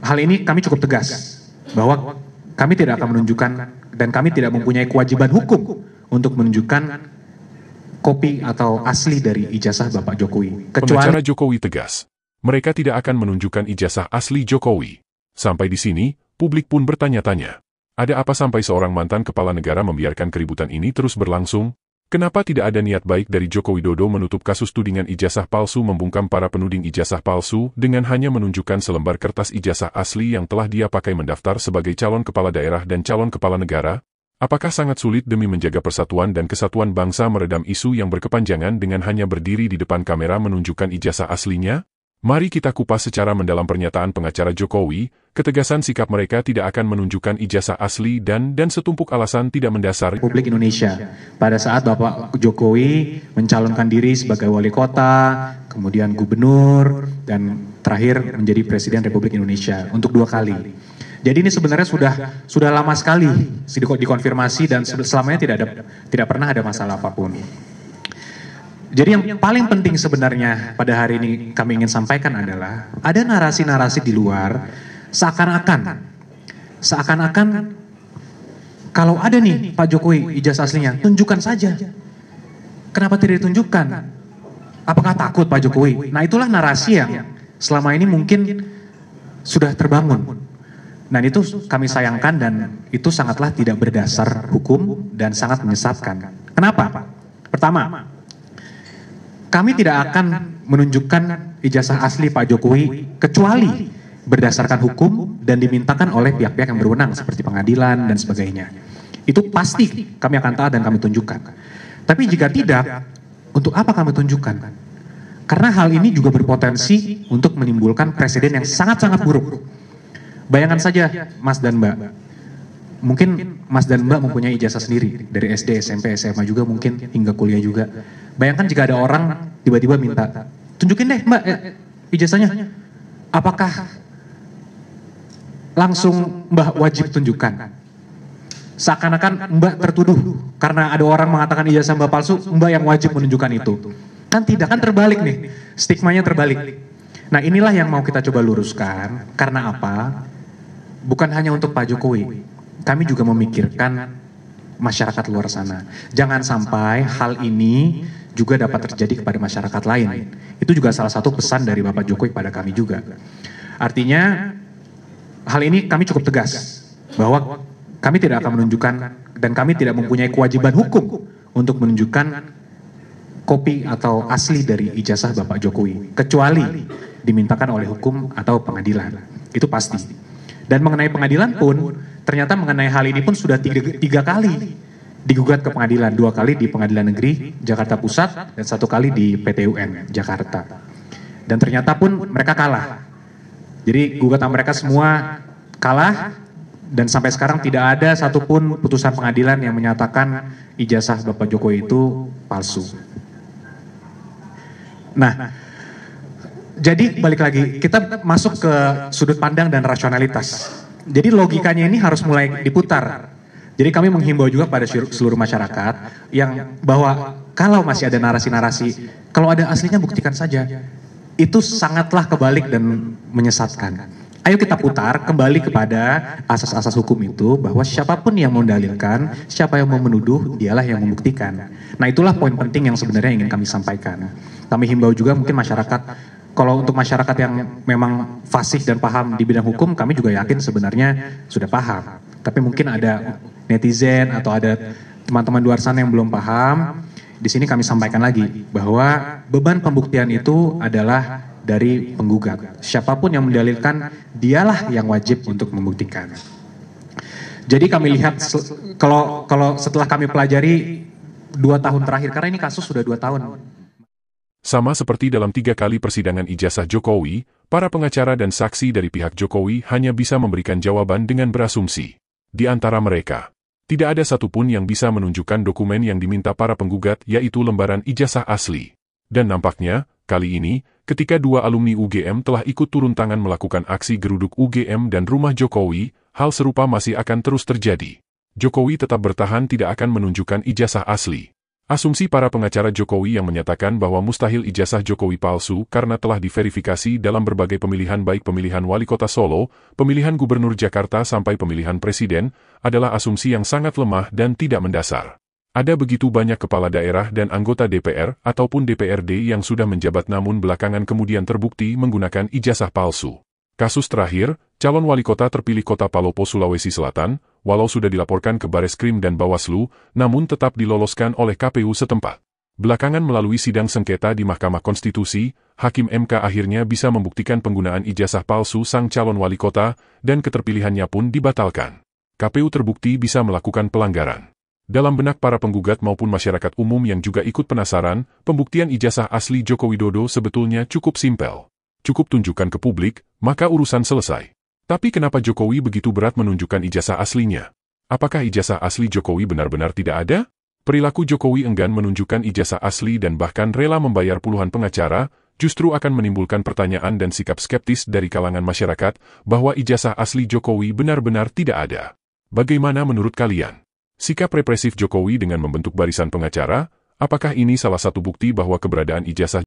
hal ini kami cukup tegas bahwa kami tidak akan menunjukkan dan kami tidak mempunyai kewajiban hukum untuk menunjukkan kopi atau asli dari ijazah Bapak Jokowi. Pengacara Jokowi tegas, mereka tidak akan menunjukkan ijazah asli Jokowi. Sampai di sini, publik pun bertanya-tanya, ada apa sampai seorang mantan kepala negara membiarkan keributan ini terus berlangsung? Kenapa tidak ada niat baik dari Joko Widodo menutup kasus tudingan ijazah palsu, membungkam para penuding ijazah palsu dengan hanya menunjukkan selembar kertas ijazah asli yang telah dia pakai mendaftar sebagai calon kepala daerah dan calon kepala negara? Apakah sangat sulit demi menjaga persatuan dan kesatuan bangsa meredam isu yang berkepanjangan dengan hanya berdiri di depan kamera menunjukkan ijazah aslinya? Mari kita kupas secara mendalam pernyataan pengacara Jokowi, ketegasan sikap mereka tidak akan menunjukkan ijazah asli dan setumpuk alasan tidak mendasar. Republik Indonesia, pada saat Bapak Jokowi mencalonkan diri sebagai wali kota, kemudian gubernur, dan terakhir menjadi Presiden Republik Indonesia untuk 2 kali. Jadi ini sebenarnya sudah lama sekali dikonfirmasi dan selamanya tidak pernah ada masalah apapun. Jadi yang paling penting sebenarnya pada hari ini kami ingin sampaikan adalah ada narasi-narasi di luar seakan-akan kalau ada nih Pak Jokowi ijazah aslinya, tunjukkan saja. Kenapa tidak ditunjukkan? Apakah takut Pak Jokowi? Nah, itulah narasi yang selama ini mungkin sudah terbangun. Dan itu kami sayangkan dan itu sangatlah tidak berdasar hukum dan sangat menyesatkan. Kenapa? Pertama, kami tidak akan menunjukkan ijazah asli Pak Jokowi kecuali berdasarkan hukum dan dimintakan oleh pihak-pihak yang berwenang seperti pengadilan dan sebagainya. Itu pasti kami akan taat dan kami tunjukkan. Tapi jika tidak, untuk apa kami tunjukkan? Karena hal ini juga berpotensi untuk menimbulkan presiden yang sangat-sangat buruk. Bayangkan saja Mas dan Mbak, mungkin Mas dan Mbak mempunyai ijazah sendiri dari SD, SMP, SMA juga mungkin hingga kuliah juga. Bayangkan jika ada orang tiba-tiba minta, tunjukin deh Mbak ijazahnya. Apakah langsung Mbak wajib tunjukkan? Seakan-akan Mbak tertuduh karena ada orang mengatakan ijazah Mbak palsu, Mbak yang wajib menunjukkan itu. Kan tidak, kan terbalik nih, stigmanya terbalik. Nah, inilah yang mau kita coba luruskan. Karena apa? Bukan hanya untuk Pak Jokowi, kami juga memikirkan masyarakat luar sana. Jangan sampai hal ini juga dapat terjadi kepada masyarakat lain. Itu juga salah satu pesan dari Bapak Jokowi kepada kami juga. Artinya, hal ini kami cukup tegas bahwa kami tidak akan menunjukkan dan kami tidak mempunyai kewajiban hukum untuk menunjukkan kopi atau asli dari ijazah Bapak Jokowi, kecuali dimintakan oleh hukum atau pengadilan. Itu pasti. Dan mengenai pengadilan pun, ternyata mengenai hal ini pun sudah tiga kali digugat ke pengadilan, 2 kali di Pengadilan Negeri Jakarta Pusat dan 1 kali di PT UN Jakarta. Dan ternyata pun mereka kalah. Jadi gugatan mereka semua kalah dan sampai sekarang tidak ada satupun putusan pengadilan yang menyatakan ijazah Bapak Jokowi itu palsu. Nah, jadi balik lagi, kita masuk ke sudut pandang dan rasionalitas. Jadi logikanya ini harus mulai diputar. Jadi kami menghimbau juga pada seluruh masyarakat yang bahwa kalau masih ada narasi-narasi, kalau ada aslinya buktikan saja. Itu sangatlah kebalik dan menyesatkan. Ayo kita putar kembali kepada asas-asas hukum itu bahwa siapapun yang mendalilkan, siapa yang mau menuduh, dialah yang membuktikan. Nah, itulah poin penting yang sebenarnya ingin kami sampaikan. Kami himbau juga mungkin masyarakat, kalau untuk masyarakat yang memang fasih dan paham di bidang hukum, kami juga yakin sebenarnya sudah paham. Tapi mungkin ada netizen atau ada teman-teman di luar sana yang belum paham. Di sini kami sampaikan lagi bahwa beban pembuktian itu adalah dari penggugat. Siapapun yang mendalilkan, dialah yang wajib untuk membuktikan. Jadi kami lihat, kalau setelah kami pelajari 2 tahun terakhir, karena ini kasus sudah 2 tahun. Sama seperti dalam 3 kali persidangan ijazah Jokowi, para pengacara dan saksi dari pihak Jokowi hanya bisa memberikan jawaban dengan berasumsi. Di antara mereka, tidak ada satupun yang bisa menunjukkan dokumen yang diminta para penggugat, yaitu lembaran ijazah asli. Dan nampaknya, kali ini, ketika 2 alumni UGM telah ikut turun tangan melakukan aksi geruduk UGM dan rumah Jokowi, hal serupa masih akan terus terjadi. Jokowi tetap bertahan tidak akan menunjukkan ijazah asli. Asumsi para pengacara Jokowi yang menyatakan bahwa mustahil ijazah Jokowi palsu karena telah diverifikasi dalam berbagai pemilihan baik pemilihan wali kota Solo, pemilihan gubernur Jakarta sampai pemilihan presiden, adalah asumsi yang sangat lemah dan tidak mendasar. Ada begitu banyak kepala daerah dan anggota DPR ataupun DPRD yang sudah menjabat namun belakangan kemudian terbukti menggunakan ijazah palsu. Kasus terakhir, calon wali kota terpilih kota Palopo, Sulawesi Selatan, walau sudah dilaporkan ke Bareskrim dan Bawaslu, namun tetap diloloskan oleh KPU setempat. Belakangan melalui sidang sengketa di Mahkamah Konstitusi, Hakim MK akhirnya bisa membuktikan penggunaan ijazah palsu sang calon wali kota, dan keterpilihannya pun dibatalkan. KPU terbukti bisa melakukan pelanggaran. Dalam benak para penggugat maupun masyarakat umum yang juga ikut penasaran, pembuktian ijazah asli Joko Widodo sebetulnya cukup simpel. Cukup tunjukkan ke publik, maka urusan selesai. Tapi kenapa Jokowi begitu berat menunjukkan ijazah aslinya? Apakah ijazah asli Jokowi benar-benar tidak ada? Perilaku Jokowi enggan menunjukkan ijazah asli dan bahkan rela membayar puluhan pengacara, justru akan menimbulkan pertanyaan dan sikap skeptis dari kalangan masyarakat bahwa ijazah asli Jokowi benar-benar tidak ada. Bagaimana menurut kalian? Sikap represif Jokowi dengan membentuk barisan pengacara, apakah ini salah satu bukti bahwa keberadaan ijazah